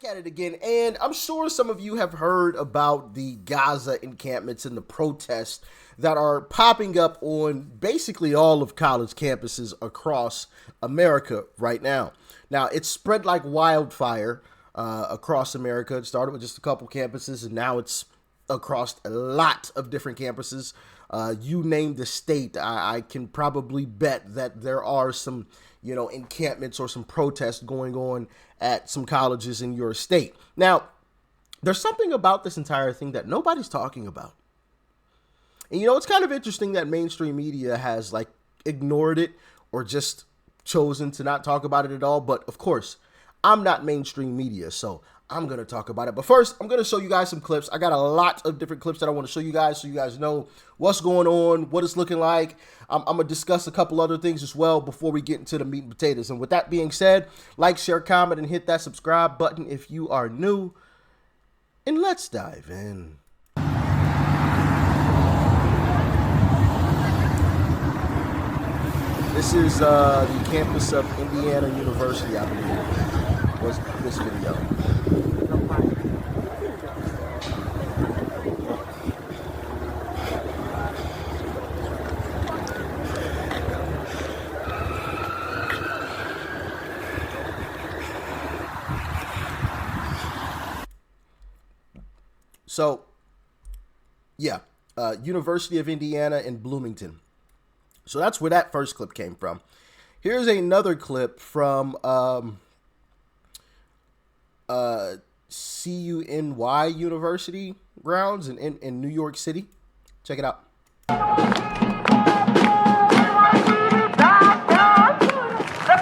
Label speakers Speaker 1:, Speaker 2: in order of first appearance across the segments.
Speaker 1: At it again, and I'm sure some of you have heard about the Gaza encampments and the protests that are popping up on basically all of college campuses across America right now. Now, it's spread like wildfire across America. It started with just a couple campuses, and now it's across a lot of different campuses. You name the state, I can probably bet that there are some, encampments or some protests going on at some colleges in your state. Now, there's something about this entire thing that nobody's talking about. And it's kind of interesting that mainstream media has ignored it or just chosen to not talk about it at all. But of course, I'm not mainstream media, so I'm going to talk about it. But first, I'm going to show you guys some clips. I got a lot of different clips that I want to show you guys so you guys know what's going on, what it's looking like. I'm going to discuss a couple other things as well before we get into the meat and potatoes. And with that being said, like, share, comment, and hit that subscribe button if you are new. And let's dive in. This is the campus of Indiana University, I believe, was this video. So, yeah, University of Indiana in Bloomington. So that's where that first clip came from. Here's another clip from CUNY University grounds in New York City. Check it out.
Speaker 2: The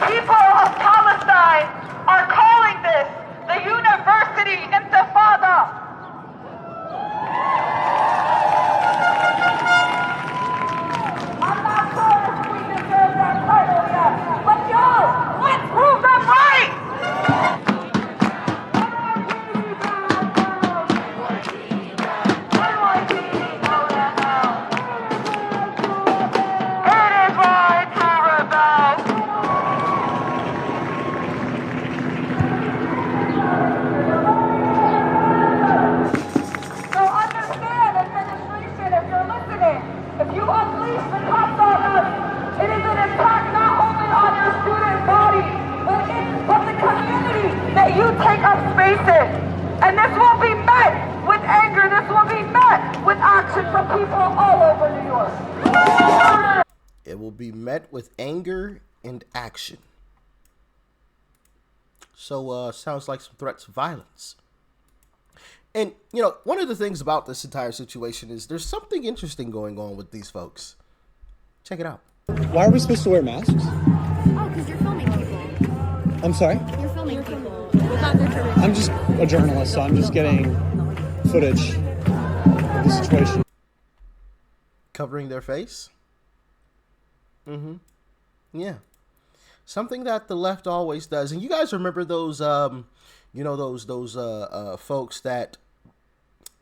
Speaker 2: people of Palestine are calling this the University Intifada. I'm not sure if we deserve that title yet, but let's prove them right! It is right to rebel. So understand, administration, if you're listening, if you unleash the cops on us, it is an attack not only on your student body, but the community that you take up spaces. And this will be met with anger. This will be met with action from people all over New York.
Speaker 1: It will be met with anger and action. So, sounds like some threats of violence. And, one of the things about this entire situation is there's something interesting going on with these folks. Check it out.
Speaker 3: Why are we supposed to wear masks?
Speaker 4: Oh, because you're filming people.
Speaker 3: I'm sorry?
Speaker 4: You're filming people without their permission.
Speaker 3: I'm just a journalist, so I'm just getting footage of the situation.
Speaker 1: Covering their face? Yeah. Something that the left always does. And you guys remember those, those folks that,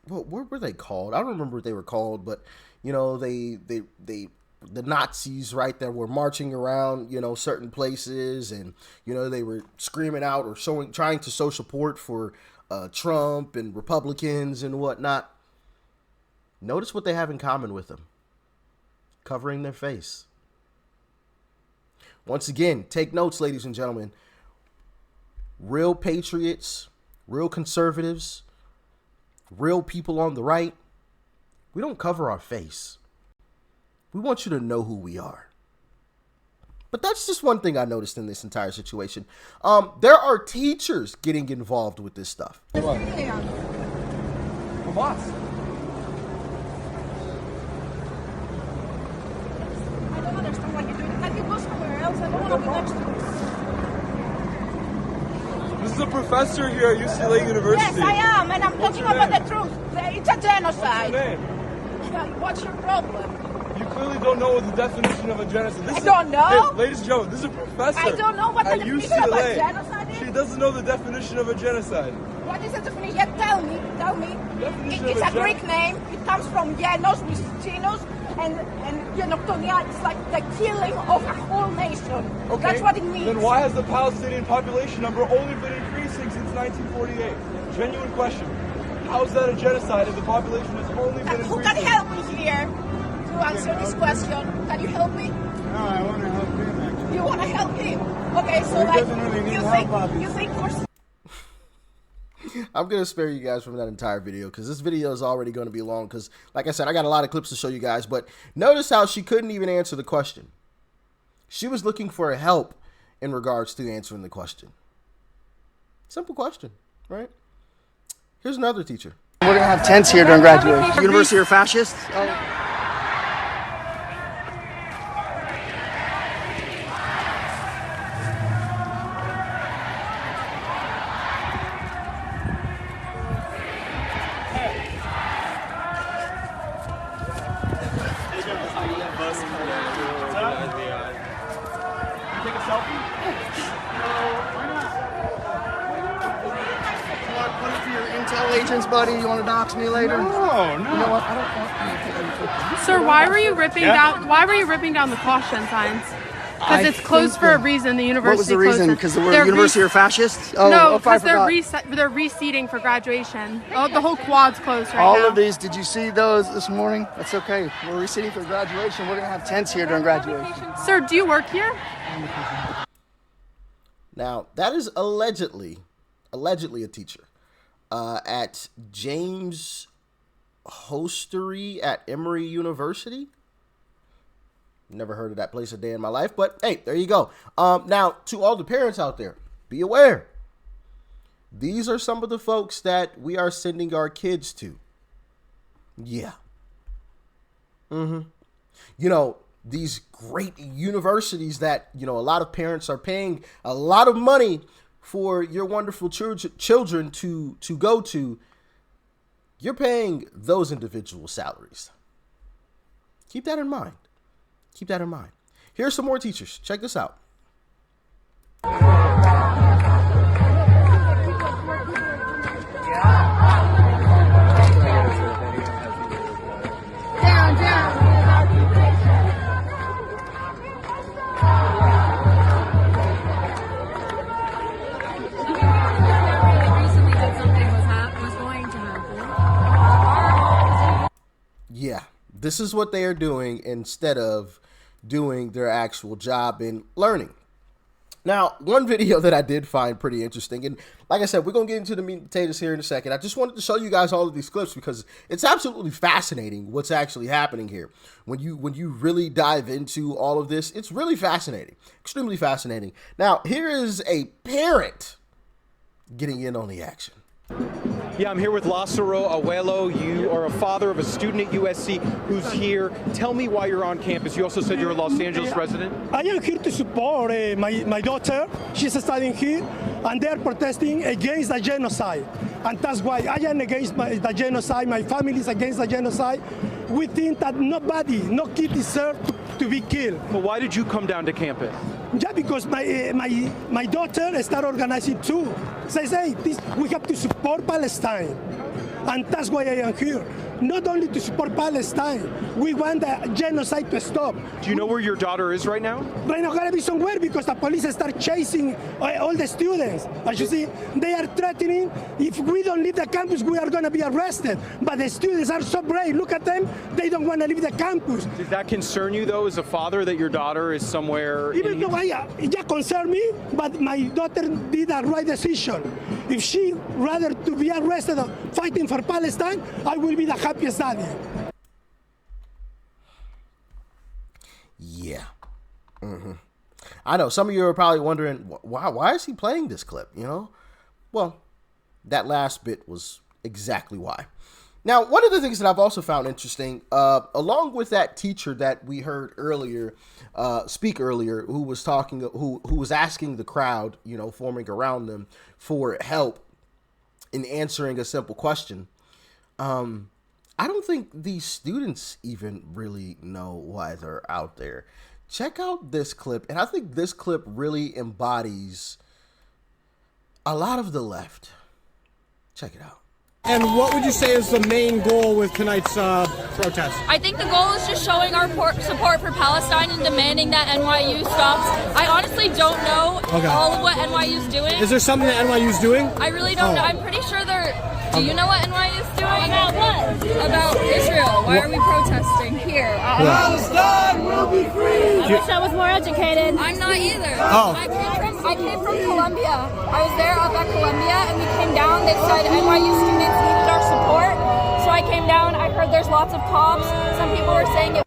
Speaker 1: what were they called? I don't remember what they were called, but, the Nazis, right, that were marching around, certain places, and, they were screaming out or trying to show support for Trump and Republicans and whatnot. Notice what they have in common with them. Covering their face. Once again, take notes, ladies and gentlemen. Real patriots, real conservatives, real people on the right, we don't cover our face. We want you to know who we are. But that's just one thing I noticed in this entire situation. There are teachers getting involved with this stuff.
Speaker 5: What?
Speaker 4: I don't understand what you're doing. Can you go somewhere else? I don't want to be next to you.
Speaker 5: This is a professor here at UCLA University.
Speaker 4: Yes, I am, and I'm talking about the truth. It's a genocide.
Speaker 5: What's your name?
Speaker 4: What's your problem?
Speaker 5: You clearly don't know what the definition of a genocide is.
Speaker 4: I don't know.
Speaker 5: Hey, ladies and gentlemen, this is a professor.
Speaker 4: I don't know what the
Speaker 5: at
Speaker 4: definition of a
Speaker 5: UCLA.
Speaker 4: genocide is.
Speaker 5: She doesn't know the definition of a genocide.
Speaker 4: What is the definition? Yeah, tell me.
Speaker 5: Definition
Speaker 4: It's
Speaker 5: of
Speaker 4: a Greek name. It comes from Yenos, which is genus, and genoctonia is like the killing of a whole nation.
Speaker 5: Okay.
Speaker 4: That's what it means.
Speaker 5: Then why has the Palestinian population number only been increasing since 1948? Genuine question. How is that a genocide if the population has only been
Speaker 4: Who
Speaker 5: increasing?
Speaker 4: can help me here to answer this question? Can you help me?
Speaker 6: No, I want to help him actually.
Speaker 4: You want to help him? Okay, so
Speaker 6: He
Speaker 4: like
Speaker 6: doesn't really need
Speaker 4: you
Speaker 6: help,
Speaker 4: think
Speaker 6: obviously.
Speaker 4: for
Speaker 1: I'm going to spare you guys from that entire video because this video is already going to be long because, like I said, I got a lot of clips to show you guys. But notice how she couldn't even answer the question. She was looking for help in regards to answering the question. Simple question, right? Here's another teacher.
Speaker 7: We're going to have tents here during graduation. University are fascists? Intel agents, buddy. You want to dox me later?
Speaker 6: No.
Speaker 7: You know what? I don't want.
Speaker 8: Sir, why were you ripping down? Why were you ripping down the caution signs? Because it's closed for a reason. The university.
Speaker 7: What was the reason?
Speaker 8: closed.
Speaker 7: Because the
Speaker 8: They're
Speaker 7: university are fascists? Oh,
Speaker 8: no,
Speaker 7: I
Speaker 8: because
Speaker 7: forgot.
Speaker 8: they're reseating for graduation. Oh, the whole quad's closed right
Speaker 7: All
Speaker 8: now.
Speaker 7: of these. Did you see those this morning? That's okay. We're reseating for graduation. We're gonna have tents here during graduation.
Speaker 8: Sir, do you work here?
Speaker 1: Now, that is allegedly a teacher at James Hostery at Emory University. Never heard of that place a day in my life, but hey, there you go. Now, to all the parents out there, be aware. These are some of the folks that we are sending our kids to. Yeah. You know, these great universities that, you know, a lot of parents are paying a lot of money for your wonderful children to go to. You're paying those individual salaries. Keep that in mind. Keep that in mind. Here's some more teachers. Check this out. Yeah, this is what they are doing instead of doing their actual job in learning. Now, one video that I did find pretty interesting, and like I said, we're going to get into the meat and potatoes here in a second. I just wanted to show you guys all of these clips because it's absolutely fascinating what's actually happening here. When you really dive into all of this, it's really fascinating, extremely fascinating. Now, here is a parent getting in on the action.
Speaker 9: Yeah, I'm here with Lázaro Abuelo. You are a father of a student at USC who's here. Tell me why you're on campus. You also said you're a Los Angeles resident.
Speaker 10: I am here to support my daughter. She's studying here, and they're protesting against the genocide. And that's why I am against the genocide. My family is against the genocide. We think that no kid deserves to be killed.
Speaker 9: But why did you come down to campus?
Speaker 10: Yeah, because my daughter started organizing too. Says, hey, we have to support Palestine. And that's why I am here. Not only to support Palestine, we want the genocide to stop.
Speaker 9: Do you know where your daughter is right now?
Speaker 10: Right now, gotta be somewhere because the police start chasing all the students. As you see, they are threatening. If we don't leave the campus, we are gonna be arrested. But the students are so brave. Look at them. They don't want to leave the campus.
Speaker 9: Does that concern you, though, as a father, that your daughter is somewhere?
Speaker 10: Even though it concern me, but my daughter did the right decision. If she rather to be arrested fighting for Palestine, I will be the happiest daddy.
Speaker 1: Yeah. I know some of you are probably wondering why is he playing this clip, you know? Well, that last bit was exactly why. Now, one of the things that I've also found interesting, along with that teacher that we heard earlier, speak earlier, who was talking, who was asking the crowd, you know, forming around them for help in answering a simple question. I don't think these students even really know why they're out there. Check out this clip, and I think this clip really embodies a lot of the left. Check it out.
Speaker 11: And what would you say is the main goal with tonight's protest?
Speaker 12: I think the goal is just showing our support for Palestine and demanding that NYU stops. I honestly don't know all of what NYU's doing.
Speaker 11: Is there something that NYU's doing?
Speaker 12: I really don't know. I'm pretty sure they're... Do you know what NYU's doing? About what? About Israel. Why are we protesting here?
Speaker 2: Palestine will be free!
Speaker 12: I wish I was more educated. I'm not either.
Speaker 11: Oh.
Speaker 12: I came from Columbia. I was there up at Columbia, and we came down. They said NYU students needed our support, so I came down. I heard there's lots of cops. Some people were saying it.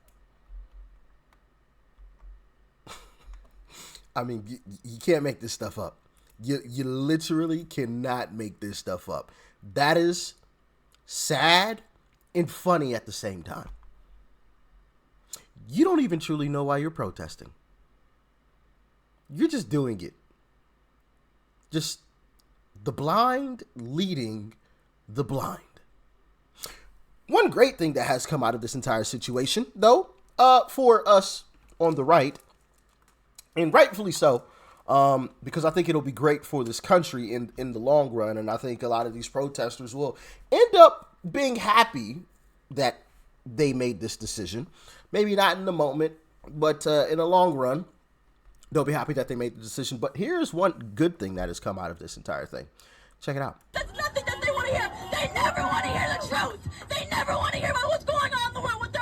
Speaker 1: I mean, you can't make this stuff up. You literally cannot make this stuff up. That is sad and funny at the same time. You don't even truly know why you're protesting. You're just doing it. Just the blind leading the blind. One great thing that has come out of this entire situation, though, for us on the right, and rightfully so, because I think it'll be great for this country in the long run, and I think a lot of these protesters will end up being happy that they made this decision. Maybe not in the moment, but in the long run, they'll be happy that they made the decision. But here's one good thing that has come out of this entire thing. Check it out.
Speaker 2: That's nothing that they want to hear. They never want to hear the truth. They never want to hear about what's going on in the world, what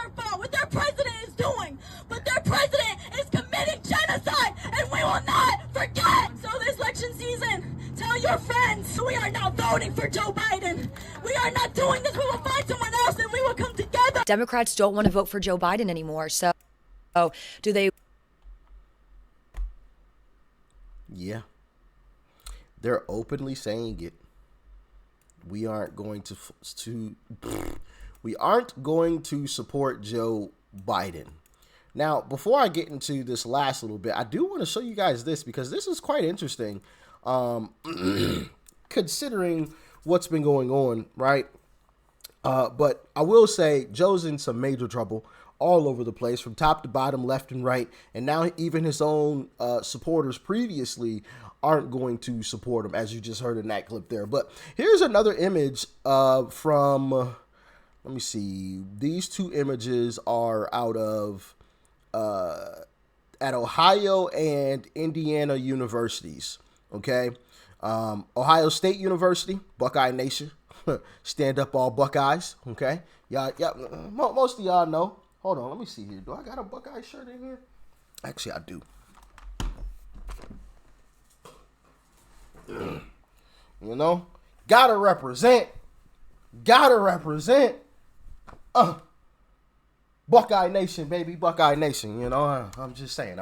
Speaker 2: their president is doing. But their president is committing genocide, and we will not forget. So this election season, tell your friends we are now voting for Joe Biden. We are not doing this. We will find someone else, and we will come together.
Speaker 13: Democrats don't want to vote for Joe Biden anymore. So do they?
Speaker 1: Yeah. They're openly saying it. We aren't going to support Joe Biden. Now, before I get into this last little bit, I do want to show you guys this because this is quite interesting, considering what's been going on, right? But I will say Joe's in some major trouble all over the place, from top to bottom, left and right. And now even his own supporters previously aren't going to support him, as you just heard in that clip there. But here's another image from, let me see. These two images are out of at Ohio and Indiana universities. Okay. Ohio State University, Buckeye Nation. Stand up, all Buckeyes. Okay. Yeah. Most of y'all know. Hold on, let me see here. Do I got a Buckeye shirt in here? Actually, I do. You know, gotta represent. Buckeye Nation, baby, Buckeye Nation. You know, I'm just saying.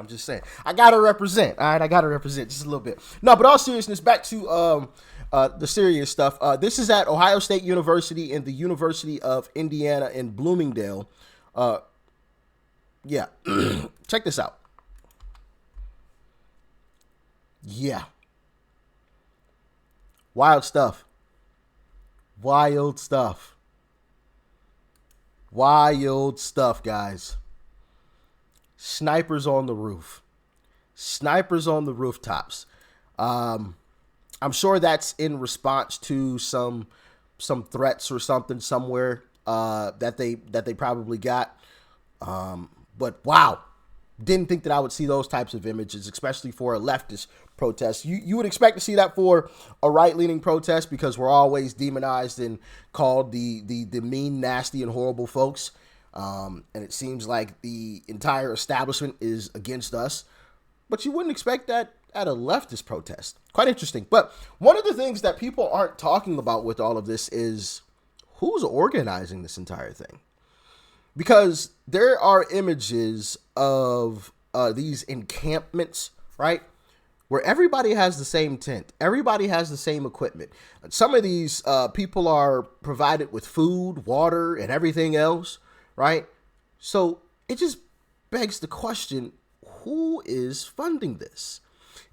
Speaker 1: I gotta represent. All right, I gotta represent just a little bit. No, but all seriousness, back to the serious stuff. This is at Ohio State University and the University of Indiana in Bloomingdale. Yeah, check this out. Yeah. Wild stuff, guys. Snipers on the roof. Snipers on the rooftops. I'm sure that's in response to some threats or something somewhere that they probably got. But wow, didn't think that I would see those types of images, especially for a leftist protest. You would expect to see that for a right-leaning protest because we're always demonized and called the mean, nasty, and horrible folks. And it seems like the entire establishment is against us. But you wouldn't expect that at a leftist protest. Quite interesting. But one of the things that people aren't talking about with all of this is who's organizing this entire thing. Because there are images of these encampments, right, where everybody has the same tent. Everybody has the same equipment. Some of these people are provided with food, water, and everything else, right? So it just begs the question, who is funding this?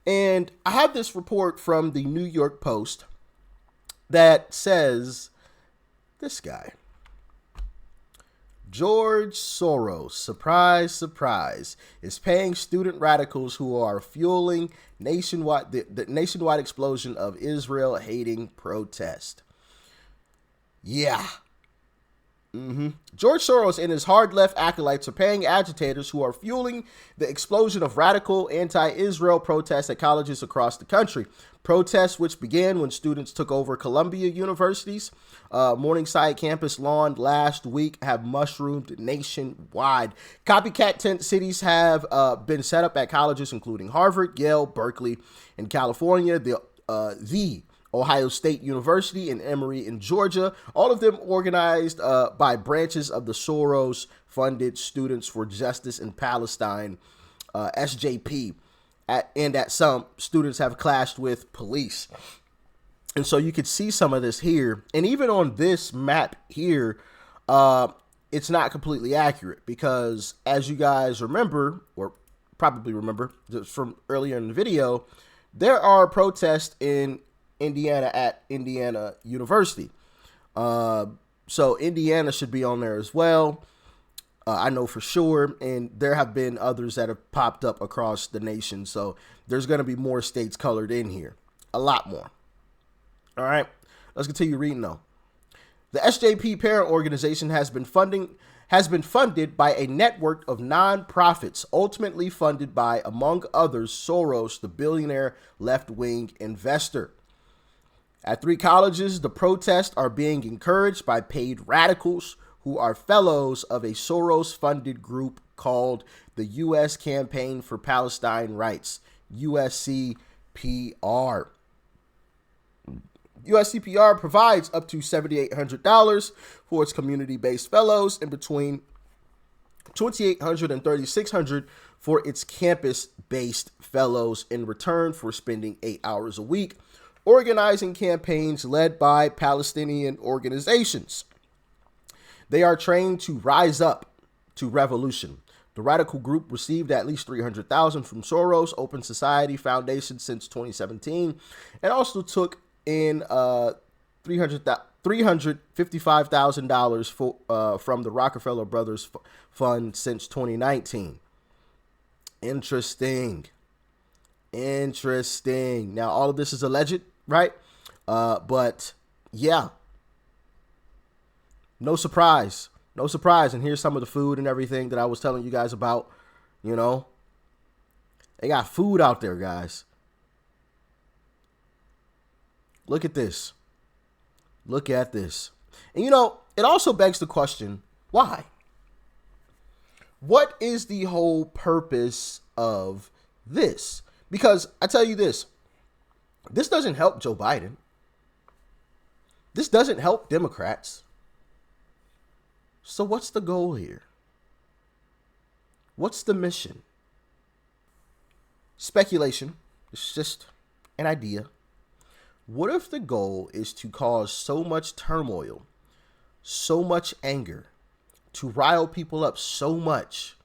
Speaker 1: And I have this report from the New York Post that says this guy, George Soros, surprise, surprise, is paying student radicals who are fueling the nationwide explosion of Israel-hating protest. Yeah. George Soros and his hard left acolytes are paying agitators who are fueling the explosion of radical anti-Israel protests at colleges across the country. Protests which began when students took over Columbia University's Morningside campus lawn last week have mushroomed nationwide. Copycat tent cities have been set up at colleges including Harvard, Yale, Berkeley in California, the Ohio State University, and Emory in Georgia, all of them organized by branches of the Soros-funded Students for Justice in Palestine, SJP, and at some students have clashed with police. And so you could see some of this here. And even on this map here, it's not completely accurate because as you guys remember, or probably remember from earlier in the video, there are protests in Indiana at Indiana University. So Indiana should be on there as well. I know for sure. And there have been others that have popped up across the nation. So there's going to be more states colored in here. A lot more. All right. Let's continue reading though. The SJP parent organization has been funded by a network of nonprofits, ultimately funded by, among others, Soros, the billionaire left-wing investor. At 3 colleges, the protests are being encouraged by paid radicals who are fellows of a Soros-funded group called the U.S. Campaign for Palestine Rights, USCPR. USCPR provides up to $7,800 for its community-based fellows and between $2,800 and $3,600 for its campus-based fellows in return for spending 8 hours a week organizing campaigns led by Palestinian organizations. They are trained to rise up to revolution. The radical group received at least $300,000 from Soros Open Society Foundation since 2017 and also took in $355,000 from the Rockefeller Brothers Fund since 2019. Interesting. Now, all of this is alleged, right? But yeah, no surprise. And here's some of the food and everything that I was telling you guys about. You know, they got food out there, guys. Look at this. And you know, it also begs the question, why? What is the whole purpose of this? Because I tell you this doesn't help Joe Biden. This doesn't help Democrats. So what's the goal here? What's the mission? Speculation. It's just an idea. What if the goal is to cause so much turmoil, so much anger, to rile people up so much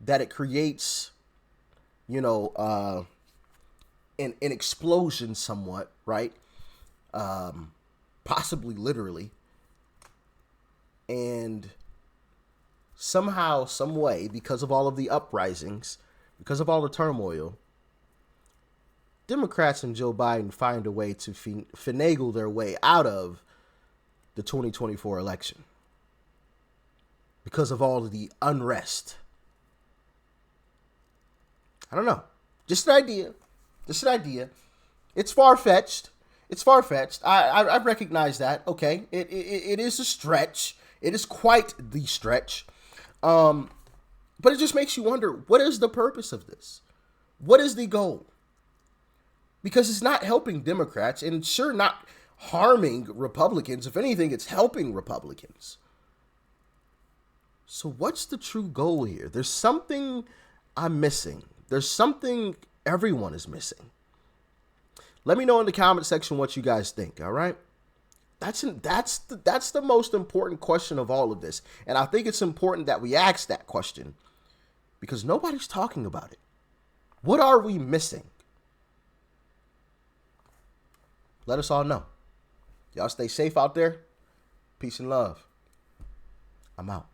Speaker 1: that it creates, an explosion somewhat, right? Possibly literally. And somehow, some way, because of all of the uprisings, because of all the turmoil, Democrats and Joe Biden find a way to finagle their way out of the 2024 election because of all of the unrest. I don't know. Just an idea. It's far-fetched. I recognize that. Okay. It is a stretch. It is quite the stretch. But it just makes you wonder, what is the purpose of this? What is the goal? Because it's not helping Democrats and it's sure not harming Republicans. If anything, it's helping Republicans. So what's the true goal here? There's something I'm missing. There's something everyone is missing. Let me know in the comment section what you guys think, all right? That's the most important question of all of this. And I think it's important that we ask that question because nobody's talking about it. What are we missing? Let us all know. Y'all stay safe out there. Peace and love. I'm out.